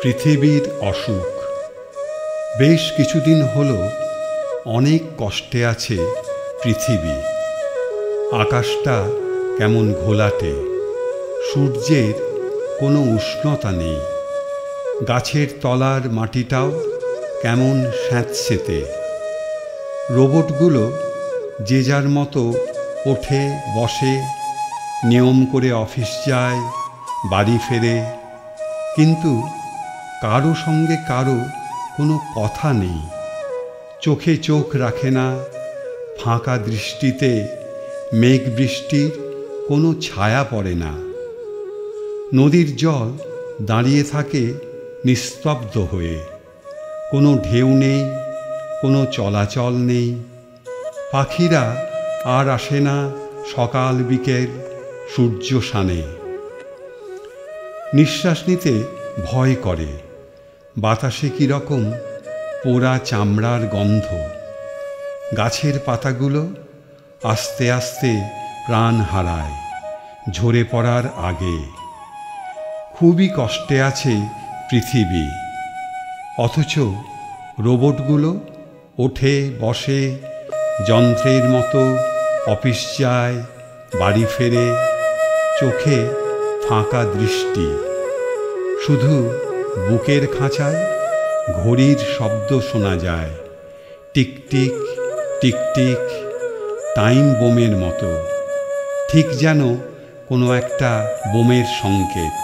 পৃথিবীর অসুখ। বেশ কিছুদিন হলো অনেক কষ্টে আছে পৃথিবী। আকাশটা কেমন ঘোলাটে, সূর্যের কোনো উষ্ণতা নেই, গাছের তলার মাটিটাও কেমন স্যাঁতসেঁতে। রোবটগুলো যে যার মতো ওঠে বসে, নিয়ম করে অফিস যায়, বাড়ি ফেরে, কিন্তু কারো সঙ্গে কারো কোনো কথা নেই, চোখে চোখ রাখে না, ফাঁকা দৃষ্টিতে মেঘ বৃষ্টির কোনো ছায়া পড়ে না। নদীর জল দাঁড়িয়ে থাকে নিস্তব্ধ হয়ে, কোনো ঢেউ নেই, কোনো চলাচল নেই। পাখিরা আর আসে না সকাল বিকেল সূর্য শানে। নিঃশ্বাস নিতে ভয় করে, বাতাসে কীরকম পোড়া চামড়ার গন্ধ। গাছের পাতাগুলো আস্তে আস্তে প্রাণ হারায় ঝরে পড়ার আগে। খুবই কষ্টে আছে পৃথিবী, অথচ রোবটগুলো ওঠে বসে, যন্ত্রের মতো অফিস যায়, বাড়ি ফেরে, চোখে ফাঁকা দৃষ্টি। শুধু বুকের খাঁচায় ঘড়ির শব্দ শোনা যায়, টিকটিক টিকটিক, টাইম বোমের মতো, ঠিক যেন কোনো একটা বোমের সংকেত।